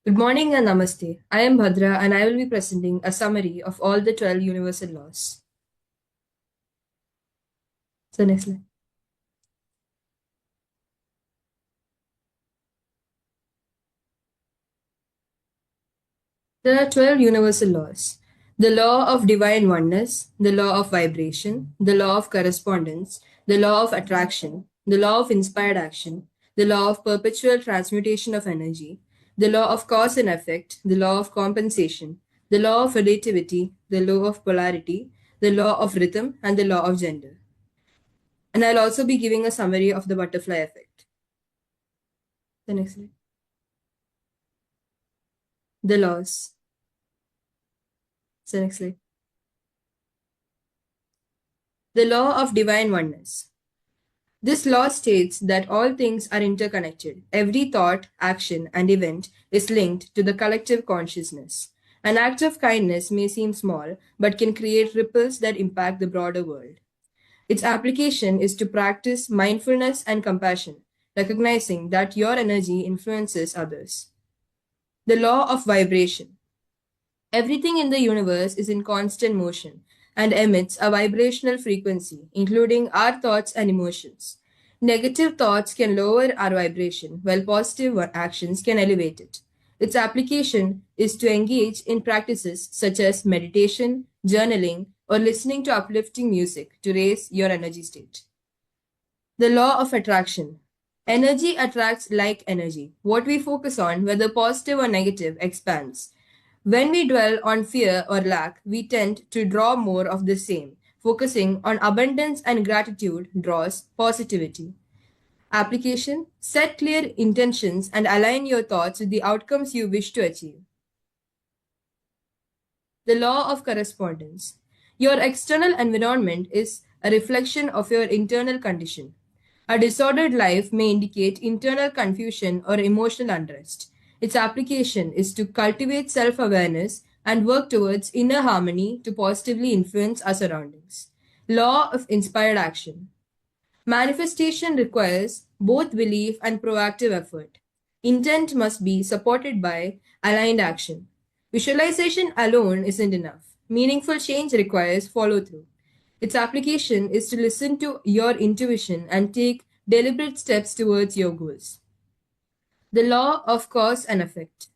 Good morning and namaste. I am Bhadra and I will be presenting a summary of all the 12 universal laws. So, next slide. There are 12 universal laws: the law of divine oneness, the law of vibration, the law of correspondence, the law of attraction, the law of inspired action, the law of perpetual transmutation of energy, the law of cause and effect, the law of compensation, the law of relativity, the law of polarity, the law of rhythm, and the law of gender. And I'll also be giving a summary of the butterfly effect. The next slide. The laws. The next slide. The law of divine oneness. This law states that all things are interconnected. Every thought, action, and event is linked to the collective consciousness. An act of kindness may seem small, but can create ripples that impact the broader world. Its application is to practice mindfulness and compassion, recognizing that your energy influences others. The law of vibration. Everything in the universe is in constant motion and emits a vibrational frequency, including our thoughts and emotions. Negative thoughts can lower our vibration, while positive actions can elevate it. Its application is to engage in practices such as meditation, journaling, or listening to uplifting music to raise your energy state. The law of attraction. Energy attracts like energy. What we focus on, whether positive or negative, expands. When we dwell on fear or lack, we tend to draw more of the same. Focusing on abundance and gratitude draws positivity. Application: set clear intentions and align your thoughts with the outcomes you wish to achieve. The law of correspondence. Your external environment is a reflection of your internal condition. A disordered life may indicate internal confusion or emotional unrest. Its application is to cultivate self awareness and work towards inner harmony to positively influence our surroundings. Law of inspired action. Manifestation requires both belief and proactive effort. Intent must be supported by aligned action. Visualization alone isn't enough. Meaningful change requires follow through. Its application is to listen to your intuition and take deliberate steps towards your goals. The law of cause and effect.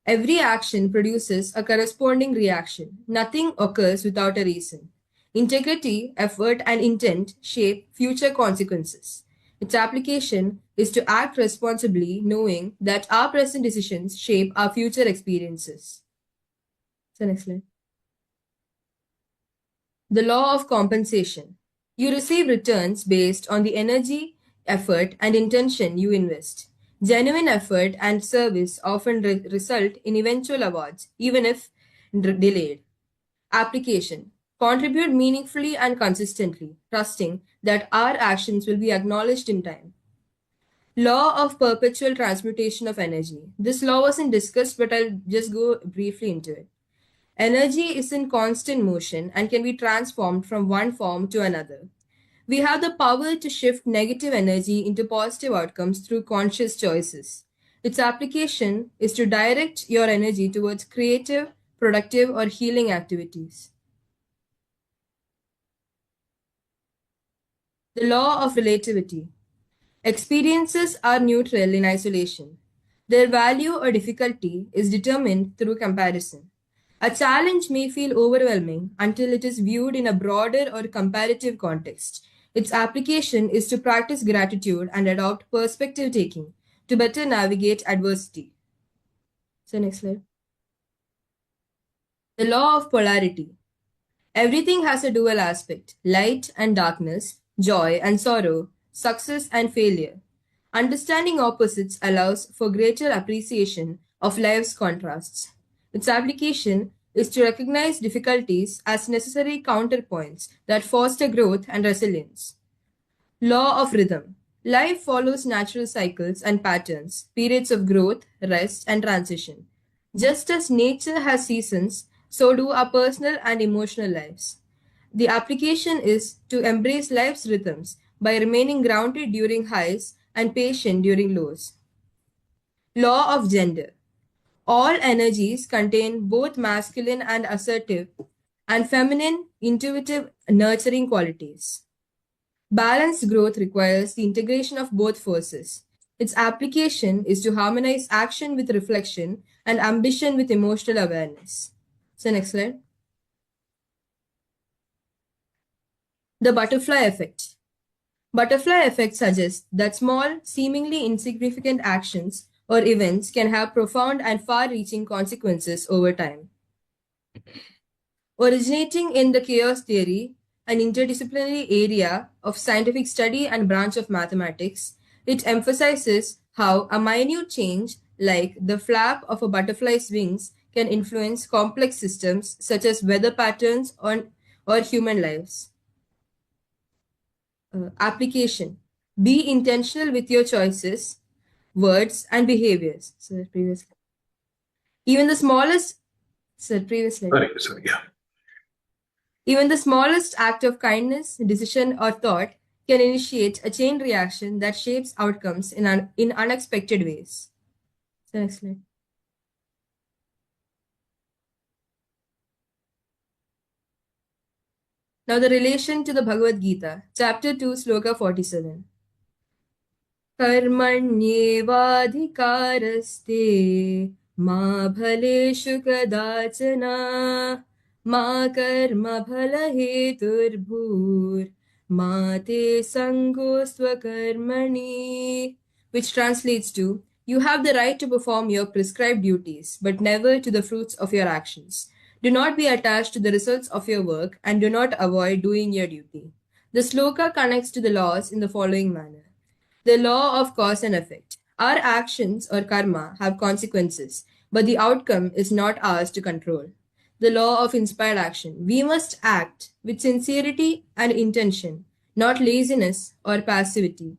Every action produces a corresponding reaction. Nothing occurs without a reason. Integrity, effort, and intent shape future consequences. Its application is to act responsibly, knowing that our present decisions shape our future experiences. So, next slide. The law of compensation. You receive returns based on the energy, effort, and intention you invest. Genuine effort and service often result in eventual awards, even if delayed. Application: contribute meaningfully and consistently, trusting that our actions will be acknowledged in time. Law of perpetual transmutation of energy. This law wasn't discussed, but I'll just go briefly into it. Energy is in constant motion and can be transformed from one form to another. We have the power to shift negative energy into positive outcomes through conscious choices. Its application is to direct your energy towards creative, productive, or healing activities. The law of relativity. Experiences are neutral in isolation. Their value or difficulty is determined through comparison. A challenge may feel overwhelming until it is viewed in a broader or comparative context. Its application is to practice gratitude and adopt perspective taking to better navigate adversity. So, next slide. The law of polarity. Everything has a dual aspect: light and darkness, joy and sorrow, success and failure. Understanding opposites allows for greater appreciation of life's contrasts. Its application is to recognize difficulties as necessary counterpoints that foster growth and resilience. Law of rhythm. Life follows natural cycles and patterns, periods of growth, rest, and transition. Just as nature has seasons, so do our personal and emotional lives. The application is to embrace life's rhythms by remaining grounded during highs and patient during lows. Law of gender. All energies contain both masculine and assertive and feminine, intuitive, nurturing qualities. Balanced growth requires the integration of both forces. Its application is to harmonize action with reflection and ambition with emotional awareness. So, next slide. The butterfly effect. Butterfly effect suggests that small, seemingly insignificant actions or events can have profound and far reaching consequences over time. Originating in the chaos theory, an interdisciplinary area of scientific study and branch of mathematics, it emphasizes how a minute change, like the flap of a butterfly's wings, can influence complex systems such as weather patterns or human lives. Application. Be intentional with your choices, words, and behaviors. So, previous. Even the smallest. So, previous slide. Sorry, yeah. Even the smallest act of kindness, decision, or thought can initiate a chain reaction that shapes outcomes in unexpected ways. So, next slide. Now, the relation to the Bhagavad Gita, chapter 2, sloka 47. कर्मण्येवाधिकारस्ते मा फलेषु कदाचन मा कर्मफलहेतुर्भूर्मा ते सङ्गोऽस्त्वकर्मणि, which translates to, you have the right to perform your prescribed duties, but never to the fruits of your actions. Do not be attached to the results of your work and do not avoid doing your duty. The sloka connects to the laws in the following manner. The law of cause and effect. Our actions or karma have consequences, but the outcome is not ours to control. The law of inspired action. We must act with sincerity and intention, not laziness or passivity.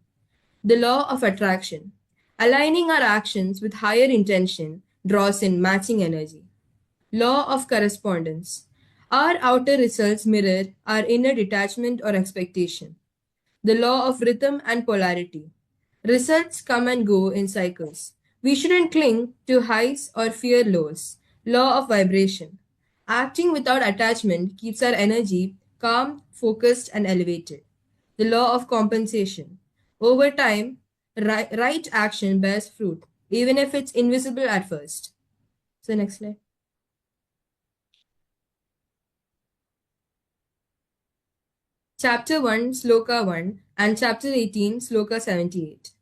The law of attraction. Aligning our actions with higher intention draws in matching energy. Law of correspondence. Our outer results mirror our inner detachment or expectation. The law of rhythm and polarity. Results come and go in cycles. We shouldn't cling to highs or fear lows. Law of vibration. Acting without attachment keeps our energy calm, focused, and elevated. The law of compensation. Over time, right action bears fruit, even if it's invisible at first. So, next slide. Chapter 1, Sloka 1, and Chapter 18, Sloka 78.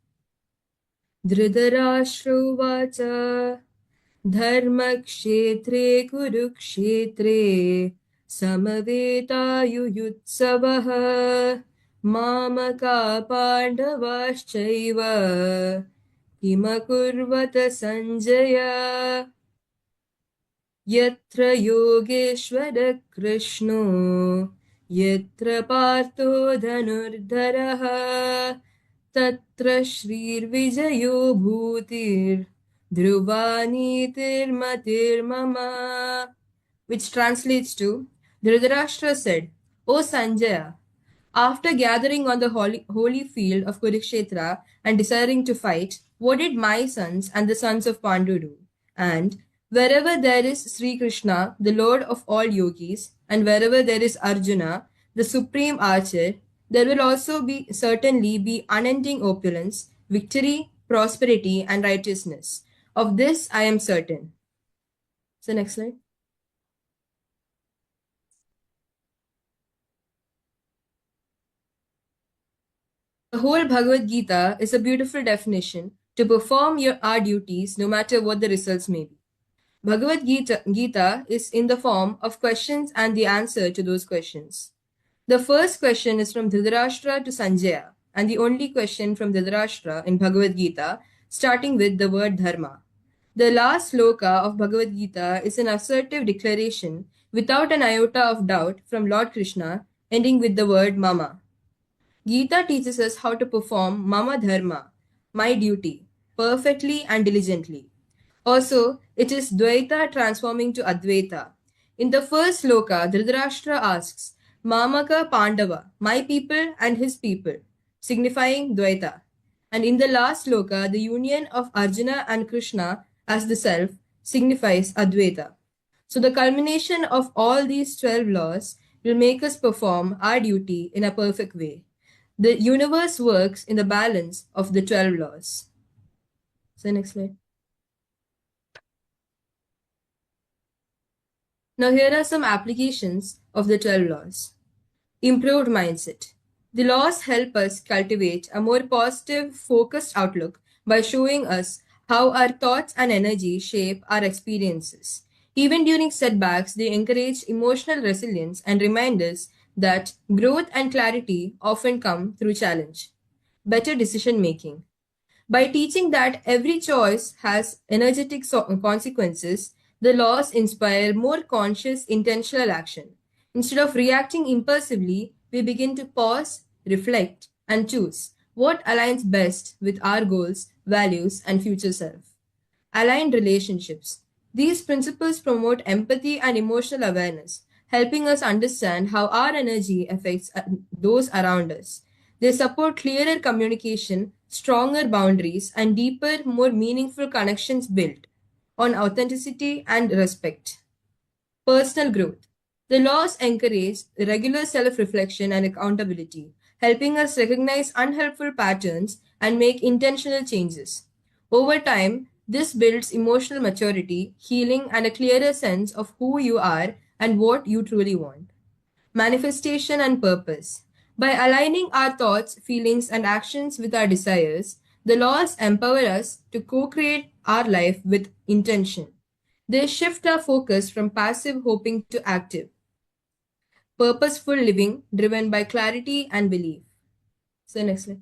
धृतराष्ट्रोवाच धर्मक्षेत्रे कुरुक्षेत्रे समवेतायुयुत्सवः मामका पाण्डवाश्चैव किमकुर्वत सञ्जय यत्र योगेश्वर कृष्णो यत्र पार्थो धनुर्धरः तत्र श्रीर्विजयो भूतिर्ध्रुवा नीतिर्मतिर्मम, which translates to, Dhritarashtra said, O Sanjaya, after gathering on the holy field of Kurukshetra and desiring to fight, what did my sons and the sons of Pandu do? And wherever there is Sri Krishna, the Lord of all yogis, and wherever there is Arjuna, the supreme archer, there will also be certainly be unending opulence, victory, prosperity, and righteousness. Of this I am certain. So next slide. The whole Bhagavad Gita is a beautiful definition to perform our duties no matter what the results may be. Bhagavad Gita is in the form of questions and the answer to those questions. The first question is from Dhritarashtra to Sanjaya, and the only question from Dhritarashtra in Bhagavad Gita, starting with the word dharma. The last sloka of Bhagavad Gita is an assertive declaration without an iota of doubt from Lord Krishna, ending with the word mama. Gita teaches us how to perform mama dharma, my duty, perfectly and diligently. Also, it is Dvaita transforming to Advaita. In the first sloka, Dhritarashtra asks, Mamaka Pandava, my people and his people, signifying Dvaita. And in the last sloka, the union of Arjuna and Krishna as the self signifies Advaita. So the culmination of all these 12 laws will make us perform our duty in a perfect way. The universe works in the balance of the 12 laws. So next slide. Now here are some applications of the 12 laws. Improved mindset. The laws help us cultivate a more positive, focused outlook by showing us how our thoughts and energy shape our experiences. Even during setbacks, they encourage emotional resilience and remind us that growth and clarity often come through challenge. Better decision making. By teaching that every choice has energetic consequences, the laws inspire more conscious, intentional action. Instead of reacting impulsively, we begin to pause, reflect, and choose what aligns best with our goals, values, and future self. Aligned relationships. These principles promote empathy and emotional awareness, helping us understand how our energy affects those around us. They support clearer communication, stronger boundaries, and deeper, more meaningful connections built on authenticity and respect. Personal growth. The laws encourage regular self reflection and accountability, helping us recognize unhelpful patterns and make intentional changes. Over time, this builds emotional maturity, healing, and a clearer sense of who you are and what you truly want. Manifestation and purpose. By aligning our thoughts, feelings, and actions with our desires, the laws empower us to co create our life with intention. They shift our focus from passive hoping to active, purposeful living driven by clarity and belief. So, next slide.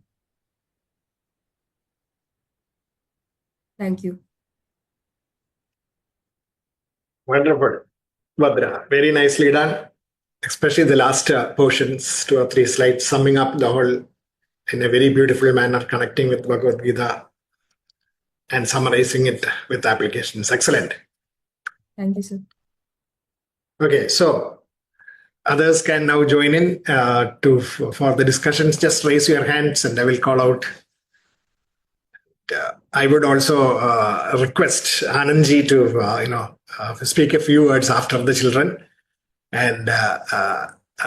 Thank you. Wonderful. Bhadra, very nicely done. Especially the last portions, 2 or 3 slides, summing up the whole in a very beautiful manner, connecting with Bhagavad Gita and summarizing it with applications. Excellent. Thank you, sir. Okay, so others can now join in for the discussions. Just raise your hands and I will call out. I would also request Anandji to speak a few words after the children, and